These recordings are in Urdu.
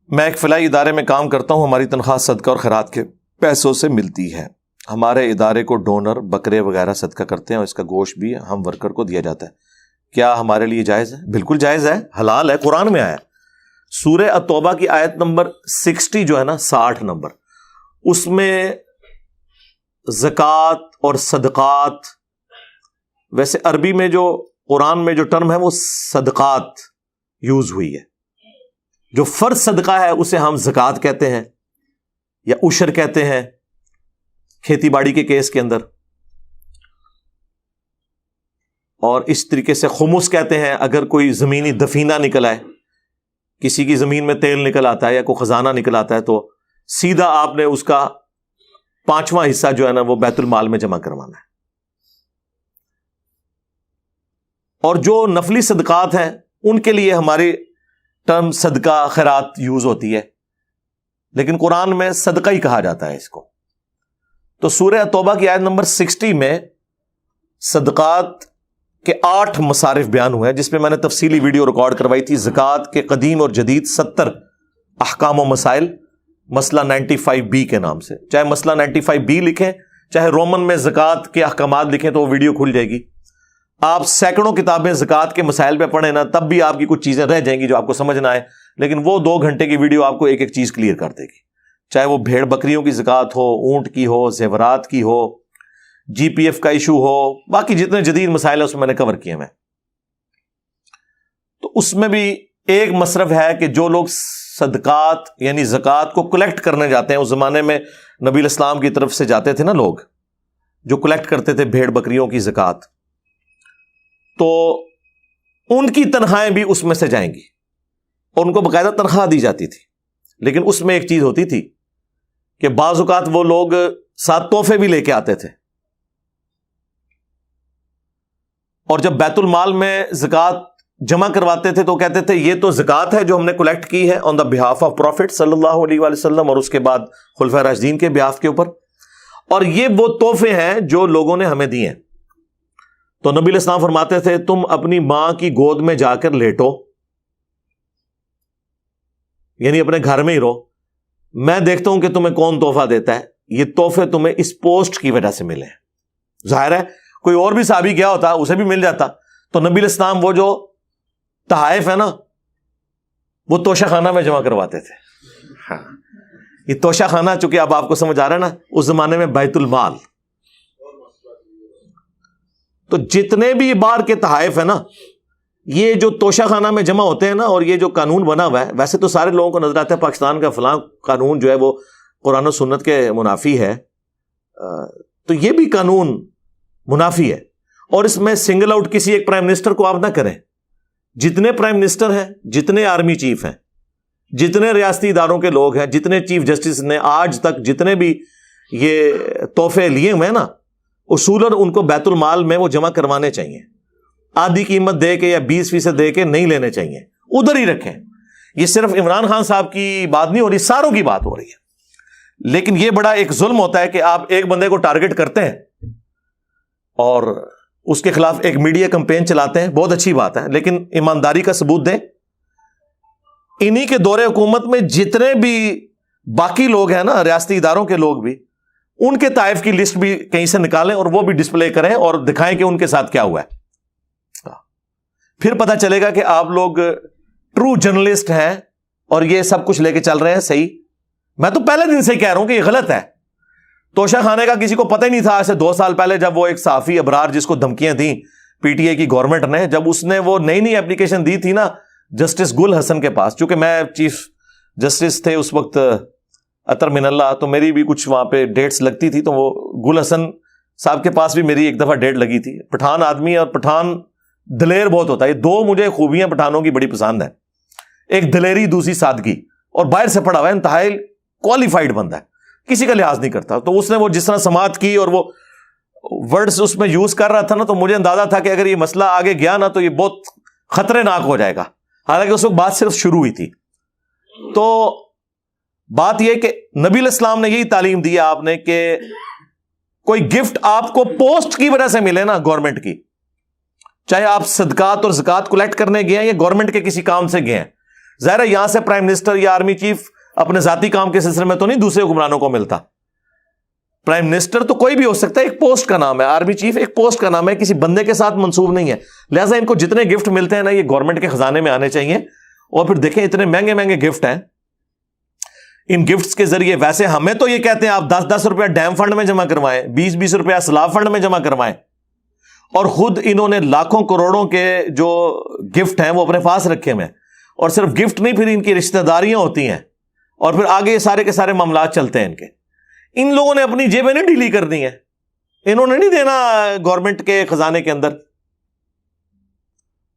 میں ایک فلاحی ادارے میں کام کرتا ہوں، ہماری تنخواہ صدقہ اور خیرات کے پیسوں سے ملتی ہے۔ ہمارے ادارے کو ڈونر بکرے وغیرہ صدقہ کرتے ہیں اور اس کا گوشت بھی ہم ورکر کو دیا جاتا ہے، کیا ہمارے لیے جائز ہے؟ بالکل جائز ہے، حلال ہے، قرآن میں آیا۔ سورہ التوبہ کی آیت نمبر 60 جو ہے نا، 60 نمبر، اس میں زکوٰۃ اور صدقات، ویسے عربی میں جو قرآن میں جو ٹرم ہے وہ صدقات یوز ہوئی ہے۔ جو فرض صدقہ ہے اسے ہم زکوٰۃ کہتے ہیں یا عشر کہتے ہیں کھیتی باڑی کے کیس کے اندر، اور اس طریقے سے خمس کہتے ہیں اگر کوئی زمینی دفینہ نکل آئے، کسی کی زمین میں تیل نکل آتا ہے یا کوئی خزانہ نکل آتا ہے تو سیدھا آپ نے اس کا 5واں حصہ جو ہے نا وہ بیت المال میں جمع کروانا ہے۔ اور جو نفلی صدقات ہیں ان کے لیے ہماری ٹرم صدقہ خیرات یوز ہوتی ہے، لیکن قرآن میں صدقہ ہی کہا جاتا ہے اس کو۔ تو سورہ توبہ کی آیت نمبر 60 میں صدقات کے 8 مصارف بیان ہوئے ہیں، جس میں میں نے تفصیلی ویڈیو ریکارڈ کروائی تھی، زکوٰۃ کے قدیم اور جدید 70 احکام و مسائل، مسئلہ 95B کے نام سے۔ چاہے مسئلہ 95B لکھیں، چاہے رومن میں زکوٰۃ کے احکامات لکھیں تو وہ ویڈیو کھل جائے گی۔ آپ سینکڑوں کتابیں زکوٰۃ کے مسائل پہ پڑھیں نا، تب بھی آپ کی کچھ چیزیں رہ جائیں گی جو آپ کو سمجھ نہ آئے، لیکن وہ 2 گھنٹے کی ویڈیو آپ کو ایک ایک چیز کلیئر کر دے گی، چاہے وہ بھیڑ بکریوں کی زکوٰۃ ہو، اونٹ کی ہو، زیورات کی ہو، جی پی ایف کا ایشو ہو، باقی جتنے جدید مسائل ہیں اس میں نے کور کیے ہیں۔ تو اس میں بھی ایک مصرف ہے کہ جو لوگ صدقات یعنی زکوٰۃ کو کلیکٹ کرنے جاتے ہیں، اس زمانے میں نبی الاسلام کی طرف سے جاتے تھے نا لوگ جو کلیکٹ کرتے تھے بھیڑ بکریوں کی زکوٰۃ، تو ان کی تنخواہیں بھی اس میں سے جائیں گی اور ان کو باقاعدہ تنخواہ دی جاتی تھی، لیکن اس میں ایک چیز ہوتی تھی کہ بعض اوقات وہ لوگ ساتھ تحفے بھی لے کے آتے تھے، اور جب بیت المال میں زکوٰۃ جمع کرواتے تھے تو کہتے تھے یہ تو زکوٰۃ ہے جو ہم نے کلیکٹ کی ہے آن دا بہاف آف پروفٹ صلی اللہ علیہ وآلہ وسلم اور اس کے بعد خلفائے راشدین کے بہاف کے اوپر، اور یہ وہ تحفے ہیں جو لوگوں نے ہمیں دیے ہیں۔ تو نبی علیہ السلام فرماتے تھے تم اپنی ماں کی گود میں جا کر لیٹو، یعنی اپنے گھر میں ہی رہو، میں دیکھتا ہوں کہ تمہیں کون تحفہ دیتا ہے، یہ تحفے تمہیں اس پوسٹ کی وجہ سے ملے ہیں۔ ظاہر ہے کوئی اور بھی صحابی کیا ہوتا اسے بھی مل جاتا، تو نبی علیہ السلام وہ جو تحائف ہے نا وہ توشہ خانہ میں جمع کرواتے تھے۔ ہاں، یہ توشہ خانہ چونکہ اب آپ کو سمجھ آ رہا ہے نا، اس زمانے میں بیت المال، تو جتنے بھی بار کے تحائف ہیں نا یہ جو توشہ خانہ میں جمع ہوتے ہیں نا، اور یہ جو قانون بنا ہوا ہے، ویسے تو سارے لوگوں کو نظر آتا ہے پاکستان کا فلاں قانون جو ہے وہ قرآن و سنت کے منافی ہے، تو یہ بھی قانون منافی ہے، اور اس میں سنگل آؤٹ کسی ایک پرائم منسٹر کو آپ نہ کریں۔ جتنے پرائم منسٹر ہیں، جتنے آرمی چیف ہیں، جتنے ریاستی اداروں کے لوگ ہیں، جتنے چیف جسٹس نے آج تک جتنے بھی یہ تحفے لیے ہوئے ہیں نا، اصولاً ان کو بیت المال میں وہ جمع کروانے چاہیے، آدھی قیمت دے کے یا 20% دے کے نہیں لینے چاہیے، ادھر ہی رکھیں۔ یہ صرف عمران خان صاحب کی بات نہیں ہو رہی، ساروں کی بات ہو رہی ہے۔ لیکن یہ بڑا ایک ظلم ہوتا ہے کہ آپ ایک بندے کو ٹارگٹ کرتے ہیں اور اس کے خلاف ایک میڈیا کمپین چلاتے ہیں، بہت اچھی بات ہے، لیکن ایمانداری کا ثبوت دیں۔ انہی کے دور حکومت میں جتنے بھی باقی لوگ ہیں نا، ریاستی اداروں کے لوگ بھی، ان کے طائف کی لسٹ بھی کہیں سے نکالیں اور وہ بھی ڈسپلے کریں اور دکھائیں کہ ان کے ساتھ کیا ہوا ہے، پھر پتہ چلے گا کہ آپ لوگ ٹرو جرنلسٹ ہیں اور یہ سب کچھ لے کے چل رہے ہیں صحیح۔ میں تو پہلے دن سے کہہ رہا ہوں کہ یہ غلط ہے۔ توشہ خانے کا کسی کو پتہ ہی نہیں تھا ایسے 2 سال پہلے، جب وہ ایک صحافی ابرار جس کو دھمکیاں دیں پی ٹی اے کی گورنمنٹ نے، جب اس نے وہ نئی اپلیکیشن دی تھی نا جسٹس گل حسن کے پاس، چونکہ میں چیف جسٹس تھے اس وقت اطہر من اللہ، تو میری بھی کچھ وہاں پہ ڈیٹس لگتی تھی، تو وہ گل حسن صاحب کے پاس بھی میری ایک دفعہ ڈیٹ لگی تھی۔ پٹھان آدمی اور پٹھان دلیر بہت ہوتا ہے، یہ 2 مجھے خوبیاں پٹھانوں کی بڑی پسند ہیں، ایک دلیری، دوسری سادگی، اور باہر سے پڑھا ہوا ہے، انتہائی کوالیفائڈ بندہ ہے، کسی کا لحاظ نہیں کرتا۔ تو اس نے وہ جس طرح سماعت کی اور وہ ورڈز اس میں یوز کر رہا تھا نا، تو مجھے اندازہ تھا کہ اگر یہ مسئلہ آگے گیا نا تو یہ بہت خطرے ناک ہو جائے گا، حالانکہ اس وقت بات صرف شروع ہوئی تھی۔ تو بات یہ کہ نبی علیہ السلام نے یہی تعلیم دی ہے آپ نے کہ کوئی گفٹ آپ کو پوسٹ کی وجہ سے ملے نا گورنمنٹ کی، چاہے آپ صدقات اور زکوٰۃ کلیکٹ کرنے گئے ہیں یا گورنمنٹ کے کسی کام سے گئے ہیں، ظاہر ہے یہاں سے پرائم منسٹر یا آرمی چیف اپنے ذاتی کام کے سلسلے میں تو نہیں دوسرے حکمرانوں کو ملتا. پرائم منسٹر تو کوئی بھی ہو سکتا ہے, ایک پوسٹ کا نام ہے. آرمی چیف ایک پوسٹ کا نام ہے, کسی بندے کے ساتھ منسوب نہیں ہے. لہٰذا ان کو جتنے گفٹ ملتے ہیں نا, یہ گورنمنٹ کے خزانے میں آنے چاہیے. اور پھر دیکھیں اتنے مہنگے مہنگے گفٹ ہیں, ان گفٹس کے ذریعے ویسے ہمیں تو یہ کہتے ہیں آپ 10-10 روپیہ ڈیم فنڈ میں جمع کروائیں, 20-20 روپیہ سیلاب فنڈ میں جمع کروائیں, اور خود انہوں نے لاکھوں کروڑوں کے جو گفٹ ہیں وہ اپنے پاس رکھے ہوئے ہیں. اور صرف گفٹ نہیں, پھر ان کی رشتہ داریاں ہوتی ہیں, اور پھر آگے یہ سارے کے سارے معاملات چلتے ہیں ان کے. ان لوگوں نے اپنی جیبیں نہیں ڈھیلی کرنی ہے, انہوں نے نہیں دینا گورنمنٹ کے خزانے کے اندر.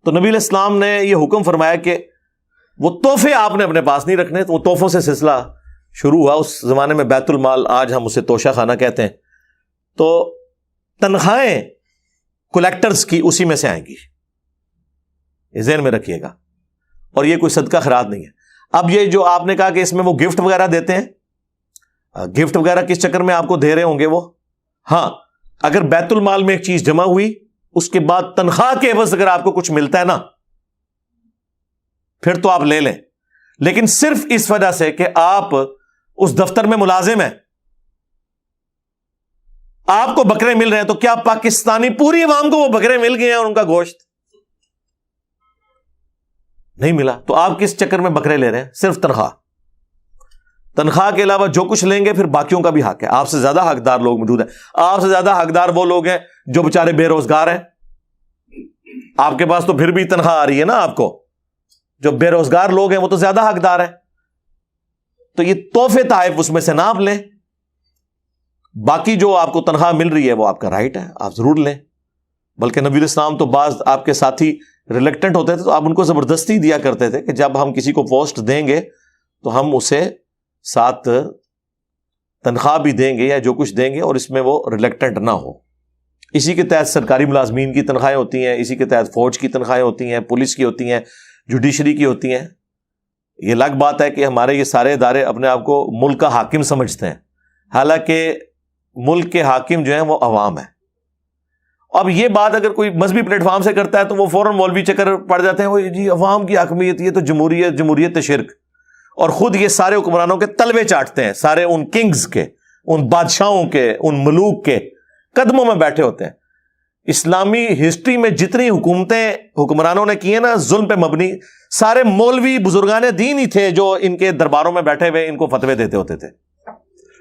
تو نبی علیہ السلام نے یہ حکم فرمایا کہ وہ تحفے آپ نے اپنے پاس نہیں رکھنے. تو وہ تحفوں سے سلسلہ شروع ہوا. اس زمانے میں بیت المال, آج ہم اسے توشہ خانہ کہتے ہیں. تو تنخواہیں کلیکٹرز کی اسی میں سے آئیں گی, یہ ذہن میں رکھیے گا. اور یہ کوئی صدقہ خیرات نہیں ہے. اب یہ جو آپ نے کہا کہ اس میں وہ گفٹ وغیرہ دیتے ہیں, گفٹ وغیرہ کس چکر میں آپ کو دے رہے ہوں گے وہ, ہاں اگر بیت المال میں ایک چیز جمع ہوئی, اس کے بعد تنخواہ کے عوض اگر آپ کو کچھ ملتا ہے نا, پھر تو آپ لے لیں. لیکن صرف اس وجہ سے کہ آپ اس دفتر میں ملازم ہیں, آپ کو بکرے مل رہے ہیں, تو کیا پاکستانی پوری عوام کو وہ بکرے مل گئے ہیں اور ان کا گوشت نہیں ملا؟ تو آپ کس چکر میں بکرے لے رہے ہیں؟ صرف تنخواہ. تنخواہ کے علاوہ جو کچھ لیں گے پھر باقیوں کا بھی حق ہے. آپ سے زیادہ حقدار لوگ موجود ہیں. آپ سے زیادہ حقدار وہ لوگ ہیں جو بےچارے بے روزگار ہیں. آپ کے پاس تو پھر بھی تنخواہ آ رہی ہے نا آپ کو. جو بے روزگار لوگ ہیں وہ تو زیادہ حقدار ہیں. تو یہ تحفے تحائف اس میں سے نہ آپ لیں. باقی جو آپ کو تنخواہ مل رہی ہے وہ آپ کا رائٹ ہے, آپ ضرور لیں. بلکہ نبی الاسلام تو بعض آپ کے ساتھی ریلیکٹنٹ ہوتے تھے, تو آپ ان کو زبردستی دیا کرتے تھے کہ جب ہم کسی کو پوسٹ دیں گے تو ہم اسے ساتھ تنخواہ بھی دیں گے یا جو کچھ دیں گے, اور اس میں وہ ریلیکٹنٹ نہ ہو. اسی کے تحت سرکاری ملازمین کی تنخواہیں ہوتی ہیں, اسی کے تحت فوج کی تنخواہیں ہوتی ہیں, پولیس کی ہوتی ہیں, جوڈیشری کی ہوتی ہیں. یہ الگ بات ہے کہ ہمارے یہ سارے ادارے اپنے آپ کو ملک کا حاکم سمجھتے ہیں, حالانکہ ملک کے حاکم جو ہیں وہ عوام ہیں. اب یہ بات اگر کوئی مذہبی پلیٹ فارم سے کرتا ہے تو وہ فوراً مولوی چکر پڑ جاتے ہیں, وہ جی عوام کی حاکمیت, یہ تو جمہوریت شرک. اور خود یہ سارے حکمرانوں کے تلوے چاٹتے ہیں, سارے ان کنگز کے, ان بادشاہوں کے, ان ملوک کے قدموں میں بیٹھے ہوتے ہیں. اسلامی ہسٹری میں جتنی حکومتیں حکمرانوں نے کی ہیں نا ظلم پہ مبنی, سارے مولوی بزرگان دین ہی تھے جو ان کے درباروں میں بیٹھے ہوئے ان کو فتوے دیتے ہوتے تھے.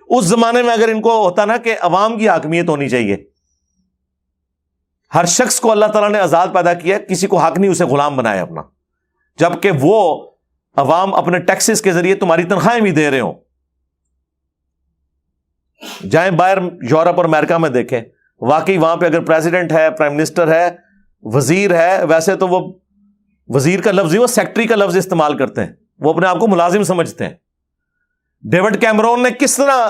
اس زمانے میں اگر ان کو ہوتا نا کہ عوام کی حاکمیت ہونی چاہیے, ہر شخص کو اللہ تعالیٰ نے آزاد پیدا کیا, کسی کو حق نہیں اسے غلام بنایا اپنا, جبکہ وہ عوام اپنے ٹیکسز کے ذریعے تمہاری تنخواہیں بھی دے رہے ہوں. جائیں باہر یورپ اور امریکہ میں دیکھیں, واقعی وہاں پہ اگر پریزیڈنٹ ہے, پرائم منسٹر ہے, وزیر ہے, ویسے تو وہ وزیر کا لفظ ہی وہ سیکٹری کا لفظ استعمال کرتے ہیں, وہ اپنے آپ کو ملازم سمجھتے ہیں. ڈیوڈ کیمرون نے کس طرح,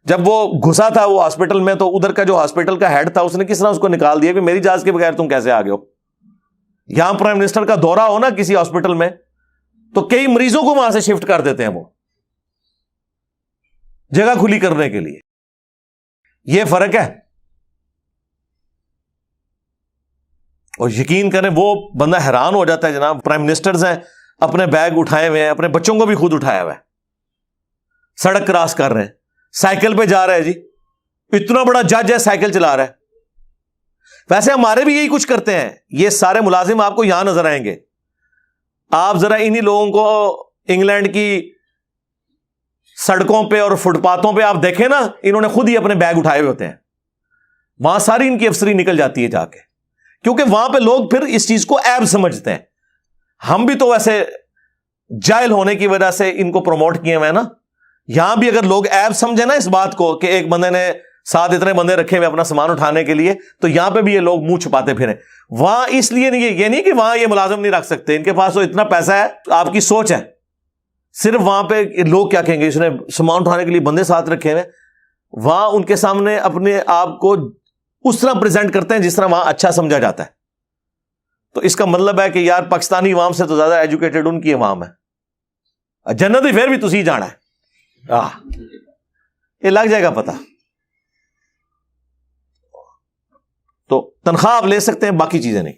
جب وہ گھسا تھا وہ ہاسپٹل میں, تو ادھر کا جو ہاسپٹل کا ہیڈ تھا اس نے کس طرح اس کو نکال دیا کہ میری اجازت کے بغیر تم کیسے آ گئے ہو. یہاں پرائم منسٹر کا دورہ ہو نا کسی ہاسپٹل میں, تو کئی مریضوں کو وہاں سے شفٹ کر دیتے ہیں وہ جگہ کھلی کرنے کے لیے. یہ فرق ہے. اور یقین کریں وہ بندہ حیران ہو جاتا ہے جناب, پرائم منسٹرز ہیں, اپنے بیگ اٹھائے ہوئے ہیں, اپنے بچوں کو بھی خود اٹھایا ہوا ہے, سڑک کراس کر رہے ہیں, سائیکل پہ جا رہا ہے. جی اتنا بڑا جج ہے, سائیکل چلا رہا ہے. ویسے ہمارے بھی یہی کچھ کرتے ہیں. یہ سارے ملازم آپ کو یہاں نظر آئیں گے. آپ ذرا انہی لوگوں کو انگلینڈ کی سڑکوں پہ اور فٹ پاتھوں پہ آپ دیکھیں نا, انہوں نے خود ہی اپنے بیگ اٹھائے ہوئے ہوتے ہیں. وہاں ساری ان کی افسری نکل جاتی ہے جا کے, کیونکہ وہاں پہ لوگ پھر اس چیز کو عیب سمجھتے ہیں. ہم بھی تو ویسے جاہل ہونے کی وجہ سے ان کو پروموٹ کیے ہوئے ہیں نا. یہاں بھی اگر لوگ عیب سمجھیں نا اس بات کو کہ ایک بندے نے ساتھ اتنے بندے رکھے ہوئے اپنا سامان اٹھانے کے لیے, تو یہاں پہ بھی یہ لوگ منہ چھپاتے پھریں. وہاں اس لیے نہیں, یہ نہیں کہ وہاں یہ ملازم نہیں رکھ سکتے, ان کے پاس تو اتنا پیسہ ہے, آپ کی سوچ ہے. صرف وہاں پہ لوگ کیا کہیں گے, اس نے سامان اٹھانے کے لیے بندے ساتھ رکھے ہوئے. وہاں ان کے سامنے اپنے آپ کو اس طرح پریزنٹ کرتے ہیں جس طرح وہاں اچھا سمجھا جاتا ہے. تو اس کا مطلب ہے کہ یار پاکستانی عوام سے تو زیادہ ایجوکیٹڈ ان کی عوام ہے. جنت ہی پھر بھی تسی جانا ہے, یہ لگ جائے گا پتہ. تو تنخواہ آپ لے سکتے ہیں, باقی چیزیں نہیں.